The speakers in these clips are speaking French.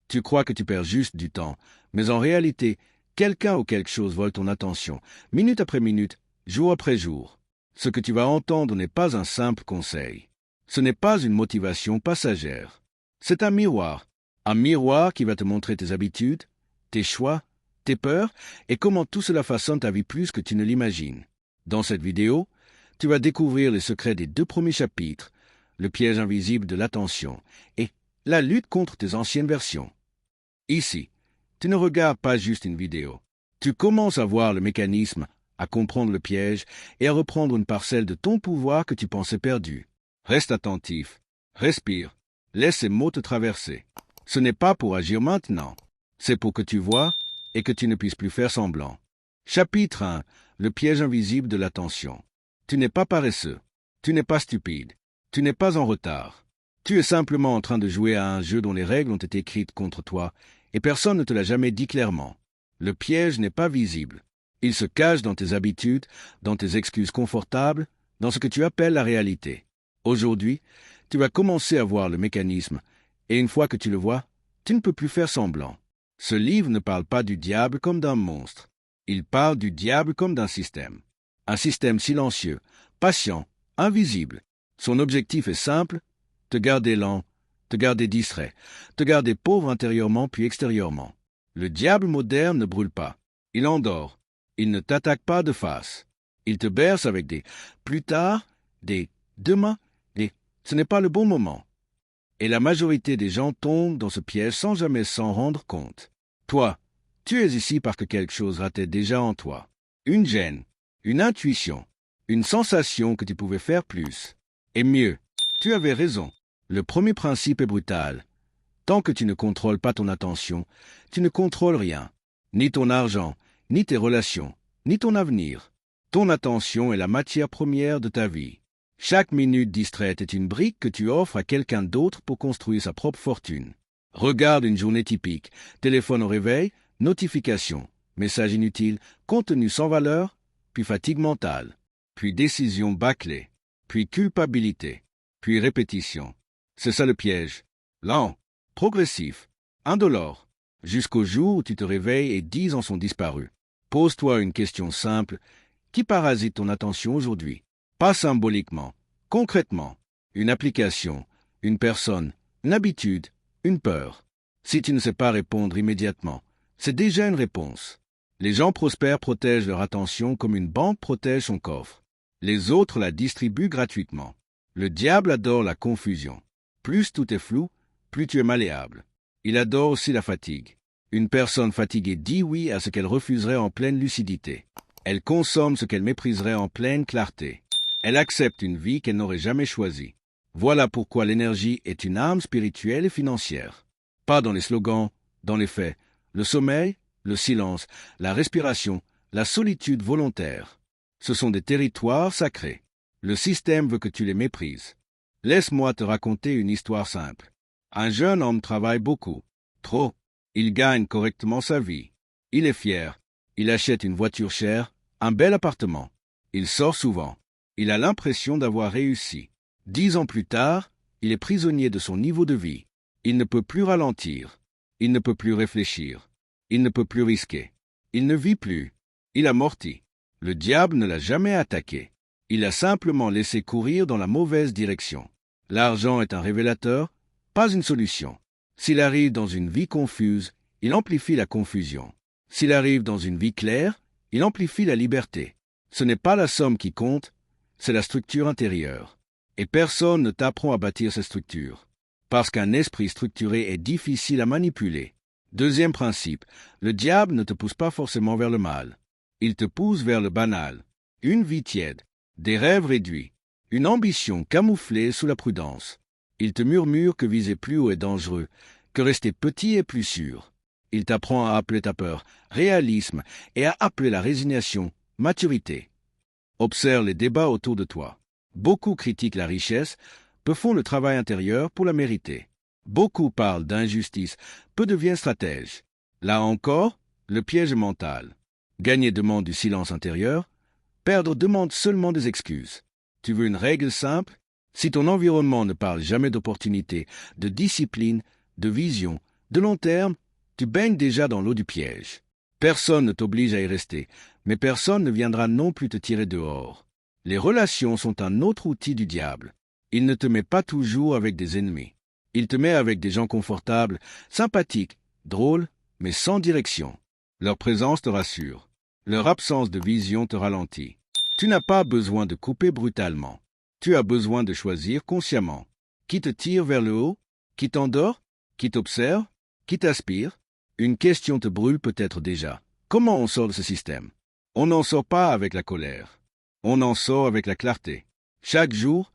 Tu crois que tu perds juste du temps, mais en réalité, quelqu'un ou quelque chose vole ton attention, minute après minute, jour après jour. Ce que tu vas entendre n'est pas un simple conseil. Ce n'est pas une motivation passagère. C'est un miroir qui va te montrer tes habitudes, tes choix, tes peurs et comment tout cela façonne ta vie plus que tu ne l'imagines. Dans cette vidéo, tu vas découvrir les secrets des 2 premiers chapitres, le piège invisible de l'attention et la lutte contre tes anciennes versions. Ici, tu ne regardes pas juste une vidéo. Tu commences à voir le mécanisme, à comprendre le piège et à reprendre une parcelle de ton pouvoir que tu pensais perdu. Reste attentif, respire, laisse ces mots te traverser. Ce n'est pas pour agir maintenant, c'est pour que tu vois et que tu ne puisses plus faire semblant. Chapitre 1. Le piège invisible de l'attention. Tu n'es pas paresseux, tu n'es pas stupide, tu n'es pas en retard. Tu es simplement en train de jouer à un jeu dont les règles ont été écrites contre toi et personne ne te l'a jamais dit clairement. Le piège n'est pas visible. Il se cache dans tes habitudes, dans tes excuses confortables, dans ce que tu appelles la réalité. Aujourd'hui, tu vas commencer à voir le mécanisme, et une fois que tu le vois, tu ne peux plus faire semblant. Ce livre ne parle pas du diable comme d'un monstre. Il parle du diable comme d'un système. Un système silencieux, patient, invisible. Son objectif est simple, te garder lent, te garder distrait, te garder pauvre intérieurement puis extérieurement. Le diable moderne ne brûle pas. Il endort. Il ne t'attaque pas de face. Il te berce avec des « plus tard », des « demain », des « ce n'est pas le bon moment ». Et la majorité des gens tombent dans ce piège sans jamais s'en rendre compte. Toi, tu es ici parce que quelque chose ratait déjà en toi. Une gêne, une intuition, une sensation que tu pouvais faire plus. Et mieux, tu avais raison. Le premier principe est brutal. Tant que tu ne contrôles pas ton attention, tu ne contrôles rien. Ni ton argent, ni tes relations, ni ton avenir. Ton attention est la matière première de ta vie. Chaque minute distraite est une brique que tu offres à quelqu'un d'autre pour construire sa propre fortune. Regarde une journée typique, téléphone au réveil, notification, message inutile, contenu sans valeur, puis fatigue mentale, puis décision bâclée, puis culpabilité, puis répétition. C'est ça le piège. Lent, progressif, indolore, jusqu'au jour où tu te réveilles et 10 ans sont disparus. Pose-toi une question simple. Qui parasite ton attention aujourd'hui? Pas symboliquement, concrètement. Une application, une personne, une habitude, une peur. Si tu ne sais pas répondre immédiatement, c'est déjà une réponse. Les gens prospères protègent leur attention comme une banque protège son coffre. Les autres la distribuent gratuitement. Le diable adore la confusion. Plus tout est flou, plus tu es malléable. Il adore aussi la fatigue. Une personne fatiguée dit oui à ce qu'elle refuserait en pleine lucidité. Elle consomme ce qu'elle mépriserait en pleine clarté. Elle accepte une vie qu'elle n'aurait jamais choisie. Voilà pourquoi l'énergie est une arme spirituelle et financière. Pas dans les slogans, dans les faits. Le sommeil, le silence, la respiration, la solitude volontaire. Ce sont des territoires sacrés. Le système veut que tu les méprises. Laisse-moi te raconter une histoire simple. Un jeune homme travaille beaucoup. Trop. Il gagne correctement sa vie. Il est fier. Il achète une voiture chère, un bel appartement. Il sort souvent. Il a l'impression d'avoir réussi. 10 ans plus tard, il est prisonnier de son niveau de vie. Il ne peut plus ralentir. Il ne peut plus réfléchir. Il ne peut plus risquer. Il ne vit plus. Il amortit. Le diable ne l'a jamais attaqué. Il a simplement laissé courir dans la mauvaise direction. L'argent est un révélateur, pas une solution. S'il arrive dans une vie confuse, il amplifie la confusion. S'il arrive dans une vie claire, il amplifie la liberté. Ce n'est pas la somme qui compte, c'est la structure intérieure. Et personne ne t'apprend à bâtir cette structure. Parce qu'un esprit structuré est difficile à manipuler. Deuxième principe, le diable ne te pousse pas forcément vers le mal. Il te pousse vers le banal. Une vie tiède, des rêves réduits, une ambition camouflée sous la prudence. Il te murmure que viser plus haut est dangereux, que rester petit est plus sûr. Il t'apprend à appeler ta peur réalisme et à appeler la résignation maturité. Observe les débats autour de toi. Beaucoup critiquent la richesse, peu font le travail intérieur pour la mériter. Beaucoup parlent d'injustice, peu deviennent stratèges. Là encore, le piège est mental. Gagner demande du silence intérieur, perdre demande seulement des excuses. Tu veux une règle simple? Si ton environnement ne parle jamais d'opportunité, de discipline, de vision, De long terme, tu baignes déjà dans l'eau du piège. Personne ne t'oblige à y rester, mais personne ne viendra non plus te tirer dehors. Les relations sont un autre outil du diable. Il ne te met pas toujours avec des ennemis. Il te met avec des gens confortables, sympathiques, drôles, mais sans direction. Leur présence te rassure. Leur absence de vision te ralentit. Tu n'as pas besoin de couper brutalement. Tu as besoin de choisir consciemment. Qui te tire vers le haut? Qui t'endort? Qui t'observe? Qui t'aspire? Une question te brûle peut-être déjà. Comment on sort de ce système? On n'en sort pas avec la colère. On en sort avec la clarté. Chaque jour,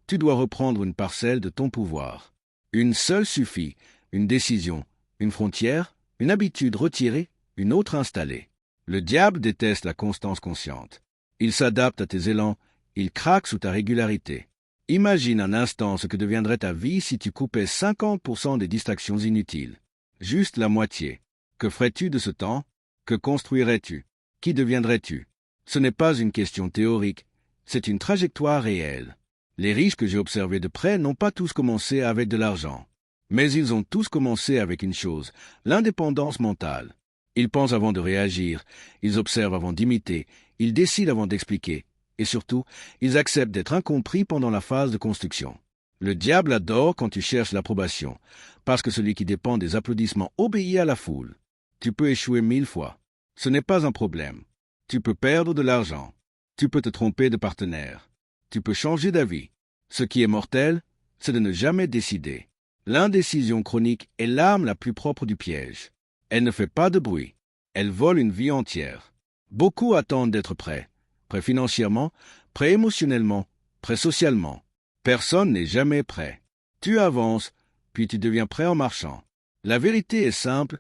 tu dois reprendre une parcelle de ton pouvoir. Une seule suffit, une décision, une frontière, une habitude retirée, une autre installée. Le diable déteste la constance consciente. Il s'adapte à tes élans, il craque sous ta régularité. Imagine un instant ce que deviendrait ta vie si tu coupais 50% des distractions inutiles. Juste la moitié. Que ferais-tu de ce temps? Que construirais-tu? Qui deviendrais-tu? Ce n'est pas une question théorique, c'est une trajectoire réelle. Les riches que j'ai observés de près n'ont pas tous commencé avec de l'argent. Mais ils ont tous commencé avec une chose, l'indépendance mentale. Ils pensent avant de réagir, ils observent avant d'imiter, ils décident avant d'expliquer, et surtout, ils acceptent d'être incompris pendant la phase de construction. Le diable adore quand tu cherches l'approbation, parce que celui qui dépend des applaudissements obéit à la foule. Tu peux échouer 1000 fois. Ce n'est pas un problème. Tu peux perdre de l'argent. Tu peux te tromper de partenaire. Tu peux changer d'avis. Ce qui est mortel, c'est de ne jamais décider. L'indécision chronique est l'arme la plus propre du piège. Elle ne fait pas de bruit. Elle vole une vie entière. Beaucoup attendent d'être prêts. Prêts financièrement, prêts émotionnellement, prêts socialement. Personne n'est jamais prêt. Tu avances, puis tu deviens prêt en marchant. La vérité est simple,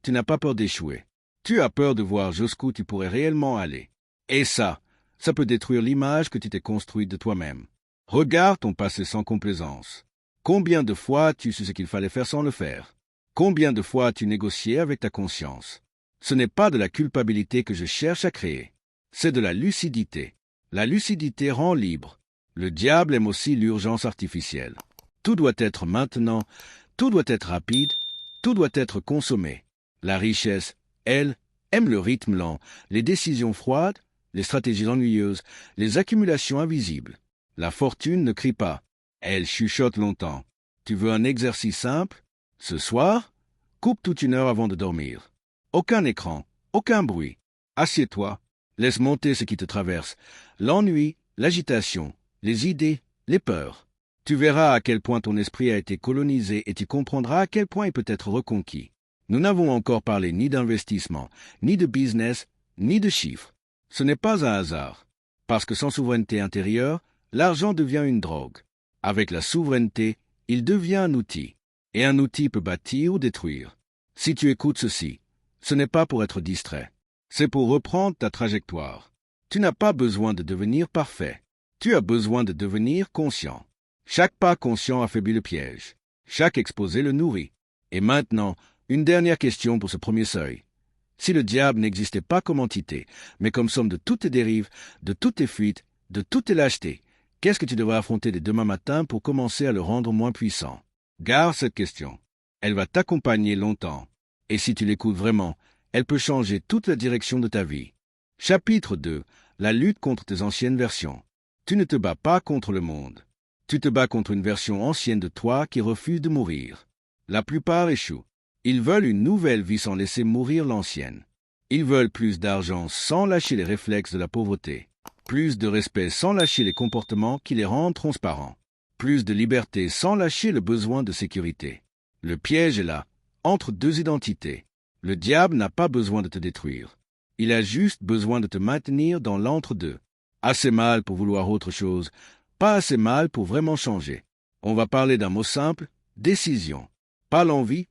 tu n'as pas peur d'échouer. Tu as peur de voir jusqu'où tu pourrais réellement aller. Et ça peut détruire l'image que tu t'es construite de toi-même. Regarde ton passé sans complaisance. Combien de fois as-tu su ce qu'il fallait faire sans le faire? Combien de fois as-tu négocié avec ta conscience? Ce n'est pas de la culpabilité que je cherche à créer. C'est de la lucidité. La lucidité rend libre. Le diable aime aussi l'urgence artificielle. Tout doit être maintenant, tout doit être rapide, tout doit être consommé. La richesse, elle, aime le rythme lent, les décisions froides, les stratégies ennuyeuses, les accumulations invisibles. La fortune ne crie pas, elle chuchote longtemps. Tu veux un exercice simple? Ce soir, coupe toute une heure avant de dormir. Aucun écran, aucun bruit. Assieds-toi, laisse monter ce qui te traverse, l'ennui, l'agitation, les idées, les peurs. Tu verras à quel point ton esprit a été colonisé et tu comprendras à quel point il peut être reconquis. Nous n'avons encore parlé ni d'investissement, ni de business, ni de chiffres. Ce n'est pas un hasard. Parce que sans souveraineté intérieure, l'argent devient une drogue. Avec la souveraineté, il devient un outil. Et un outil peut bâtir ou détruire. Si tu écoutes ceci, ce n'est pas pour être distrait. C'est pour reprendre ta trajectoire. Tu n'as pas besoin de devenir parfait. Tu as besoin de devenir conscient. Chaque pas conscient affaiblit le piège. Chaque exposé le nourrit. Et maintenant, une dernière question pour ce premier seuil. Si le diable n'existait pas comme entité, mais comme somme de toutes tes dérives, de toutes tes fuites, de toutes tes lâchetés, qu'est-ce que tu devrais affronter dès demain matin pour commencer à le rendre moins puissant? Garde cette question. Elle va t'accompagner longtemps. Et si tu l'écoutes vraiment, elle peut changer toute la direction de ta vie. Chapitre 2. La lutte contre tes anciennes versions. Tu ne te bats pas contre le monde. Tu te bats contre une version ancienne de toi qui refuse de mourir. La plupart échouent. Ils veulent une nouvelle vie sans laisser mourir l'ancienne. Ils veulent plus d'argent sans lâcher les réflexes de la pauvreté. Plus de respect sans lâcher les comportements qui les rendent transparents. Plus de liberté sans lâcher le besoin de sécurité. Le piège est là, entre deux identités. Le diable n'a pas besoin de te détruire. Il a juste besoin de te maintenir dans l'entre-deux. Assez mal pour vouloir autre chose, pas assez mal pour vraiment changer. On va parler d'un mot simple, décision. Pas l'envie,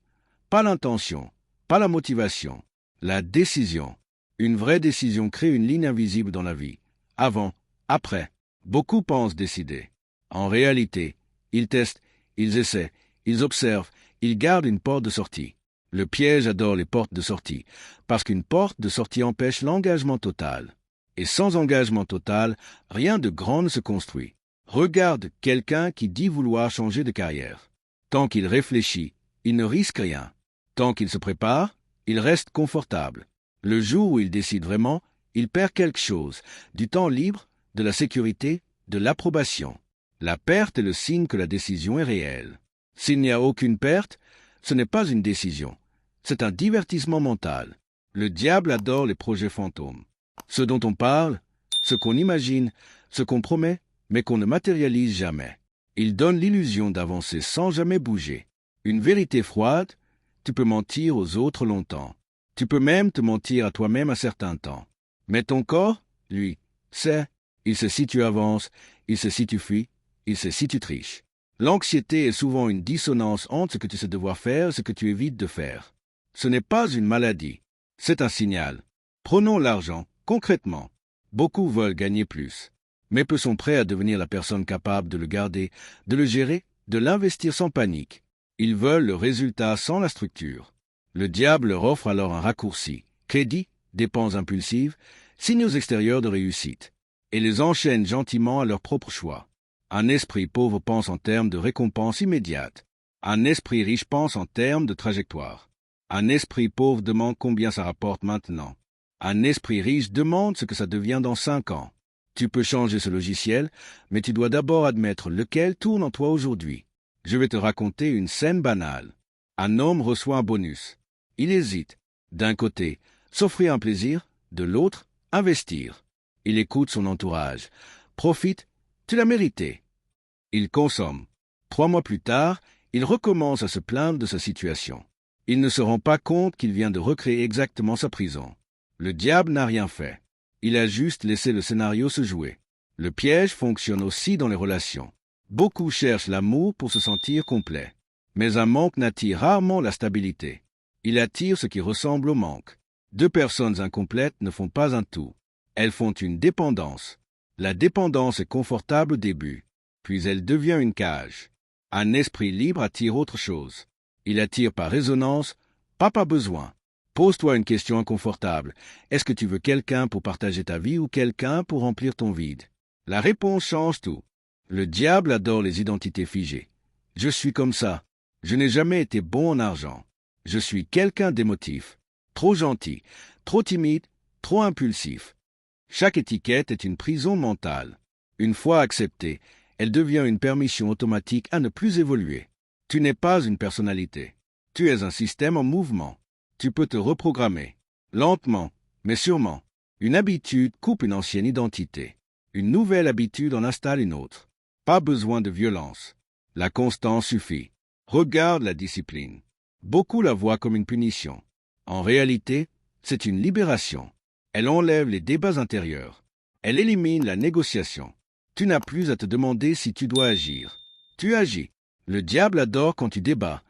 pas l'intention, pas la motivation. La décision. Une vraie décision crée une ligne invisible dans la vie. Avant, après. Beaucoup pensent décider. En réalité, ils testent, ils essaient, ils observent, ils gardent une porte de sortie. Le piège adore les portes de sortie, parce qu'une porte de sortie empêche l'engagement total. Et sans engagement total, rien de grand ne se construit. Regarde quelqu'un qui dit vouloir changer de carrière. Tant qu'il réfléchit, il ne risque rien. Tant qu'il se prépare, il reste confortable. Le jour où il décide vraiment, il perd quelque chose, du temps libre, de la sécurité, de l'approbation. La perte est le signe que la décision est réelle. S'il n'y a aucune perte, ce n'est pas une décision. C'est un divertissement mental. Le diable adore les projets fantômes. Ce dont on parle, ce qu'on imagine, ce qu'on promet, mais qu'on ne matérialise jamais. Il donne l'illusion d'avancer sans jamais bouger. Une vérité froide, tu peux mentir aux autres longtemps. Tu peux même te mentir à toi-même un certain temps. Mais ton corps, lui, sait. Il sait si tu avances, il sait si tu fuis, il sait si tu triches. L'anxiété est souvent une dissonance entre ce que tu sais devoir faire et ce que tu évites de faire. Ce n'est pas une maladie, c'est un signal. Prenons l'argent, concrètement. Beaucoup veulent gagner plus, mais peu sont prêts à devenir la personne capable de le garder, de le gérer, de l'investir sans panique. Ils veulent le résultat sans la structure. Le diable leur offre alors un raccourci, crédit, dépenses impulsives, signaux extérieurs de réussite, et les enchaîne gentiment à leur propre choix. Un esprit pauvre pense en termes de récompense immédiate. Un esprit riche pense en termes de trajectoire. Un esprit pauvre demande combien ça rapporte maintenant. Un esprit riche demande ce que ça devient dans 5 ans. Tu peux changer ce logiciel, mais tu dois d'abord admettre lequel tourne en toi aujourd'hui. Je vais te raconter une scène banale. Un homme reçoit un bonus. Il hésite. D'un côté, s'offrir un plaisir, de l'autre, investir. Il écoute son entourage. Profite, tu l'as mérité. Il consomme. 3 mois plus tard, il recommence à se plaindre de sa situation. Il ne se rend pas compte qu'il vient de recréer exactement sa prison. Le diable n'a rien fait. Il a juste laissé le scénario se jouer. Le piège fonctionne aussi dans les relations. Beaucoup cherchent l'amour pour se sentir complet. Mais un manque n'attire rarement la stabilité. Il attire ce qui ressemble au manque. 2 personnes incomplètes ne font pas un tout. Elles font une dépendance. La dépendance est confortable au début, puis elle devient une cage. Un esprit libre attire autre chose. Il attire par résonance, pas par besoin. Pose-toi une question inconfortable. Est-ce que tu veux quelqu'un pour partager ta vie ou quelqu'un pour remplir ton vide? La réponse change tout. Le diable adore les identités figées. Je suis comme ça. Je n'ai jamais été bon en argent. Je suis quelqu'un d'émotif. Trop gentil, trop timide, trop impulsif. Chaque étiquette est une prison mentale. Une fois acceptée, elle devient une permission automatique à ne plus évoluer. Tu n'es pas une personnalité. Tu es un système en mouvement. Tu peux te reprogrammer. Lentement, mais sûrement. Une habitude coupe une ancienne identité. Une nouvelle habitude en installe une autre. Pas besoin de violence. La constance suffit. Regarde la discipline. Beaucoup la voient comme une punition. En réalité, c'est une libération. Elle enlève les débats intérieurs. Elle élimine la négociation. Tu n'as plus à te demander si tu dois agir. Tu agis. Le diable adore quand tu débats,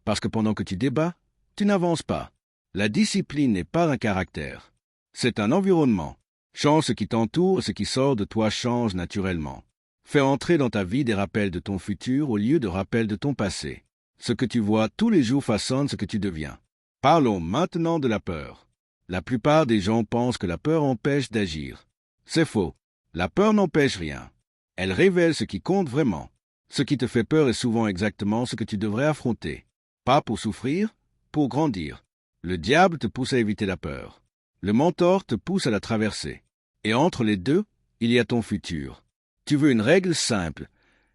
parce que pendant que tu débats, tu n'avances pas. La discipline n'est pas un caractère. C'est un environnement. Change ce qui t'entoure et ce qui sort de toi change naturellement. Fais entrer dans ta vie des rappels de ton futur au lieu de rappels de ton passé. Ce que tu vois tous les jours façonne ce que tu deviens. Parlons maintenant de la peur. La plupart des gens pensent que la peur empêche d'agir. C'est faux. La peur n'empêche rien. Elle révèle ce qui compte vraiment. Ce qui te fait peur est souvent exactement ce que tu devrais affronter. Pas pour souffrir, pour grandir. Le diable te pousse à éviter la peur. Le mentor te pousse à la traverser. Et entre les deux, il y a ton futur. Tu veux une règle simple.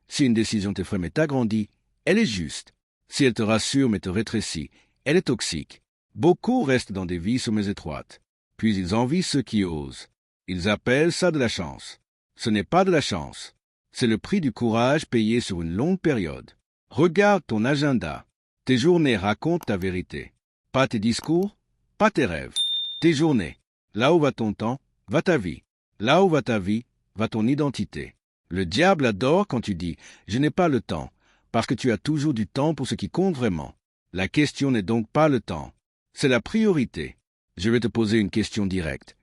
Si une décision t'effraie mais t'agrandit, elle est juste. Si elle te rassure mais te rétrécit, elle est toxique. Beaucoup restent dans des vies sommets étroites. Puis ils envient ceux qui osent. Ils appellent ça de la chance. Ce n'est pas de la chance. C'est le prix du courage payé sur une longue période. Regarde ton agenda. Tes journées racontent ta vérité. Pas tes discours, pas tes rêves. Tes journées. Là où va ton temps, va ta vie. Là où va ta vie, va ton identité. Le diable adore quand tu dis « je n'ai pas le temps », parce que tu as toujours du temps pour ce qui compte vraiment. La question n'est donc pas le temps. C'est la priorité. Je vais te poser une question directe.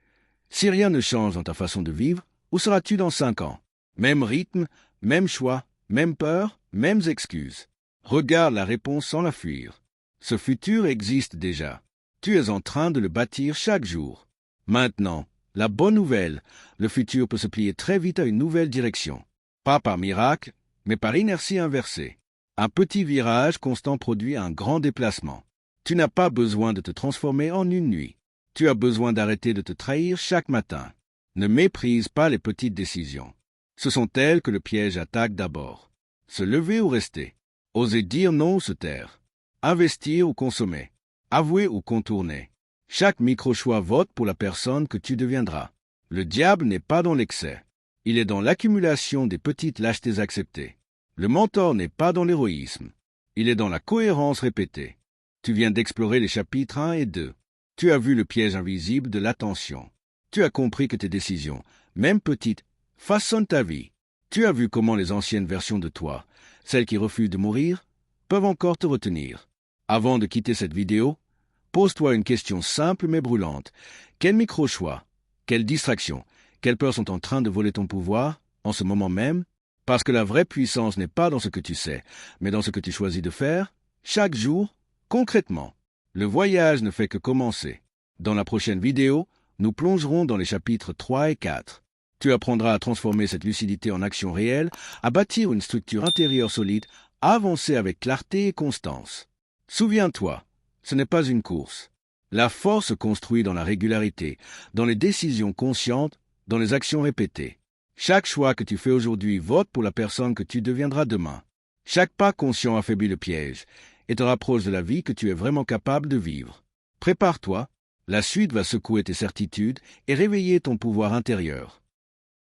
Si rien ne change dans ta façon de vivre, où seras-tu dans 5 ans? Même rythme, même choix, même peur, mêmes excuses. Regarde la réponse sans la fuir. Ce futur existe déjà. Tu es en train de le bâtir chaque jour. Maintenant, la bonne nouvelle, le futur peut se plier très vite à une nouvelle direction. Pas par miracle, mais par inertie inversée. Un petit virage constant produit un grand déplacement. Tu n'as pas besoin de te transformer en une nuit. Tu as besoin d'arrêter de te trahir chaque matin. Ne méprise pas les petites décisions. Ce sont elles que le piège attaque d'abord. Se lever ou rester. Oser dire non ou se taire. Investir ou consommer. Avouer ou contourner. Chaque micro-choix vote pour la personne que tu deviendras. Le diable n'est pas dans l'excès. Il est dans l'accumulation des petites lâchetés acceptées. Le mentor n'est pas dans l'héroïsme. Il est dans la cohérence répétée. Tu viens d'explorer les chapitres 1 et 2. Tu as vu le piège invisible de l'attention. Tu as compris que tes décisions, même petites, façonnent ta vie. Tu as vu comment les anciennes versions de toi, celles qui refusent de mourir, peuvent encore te retenir. Avant de quitter cette vidéo, pose-toi une question simple mais brûlante. Quel micro-choix, quelle distraction, quelles peurs sont en train de voler ton pouvoir, en ce moment même? Parce que la vraie puissance n'est pas dans ce que tu sais, mais dans ce que tu choisis de faire, chaque jour, concrètement. Le voyage ne fait que commencer. Dans la prochaine vidéo, nous plongerons dans les chapitres 3 et 4. Tu apprendras à transformer cette lucidité en action réelle, à bâtir une structure intérieure solide, à avancer avec clarté et constance. Souviens-toi, ce n'est pas une course. La force se construit dans la régularité, dans les décisions conscientes, dans les actions répétées. Chaque choix que tu fais aujourd'hui vote pour la personne que tu deviendras demain. Chaque pas conscient affaiblit le piège et te rapproche de la vie que tu es vraiment capable de vivre. Prépare-toi, la suite va secouer tes certitudes et réveiller ton pouvoir intérieur.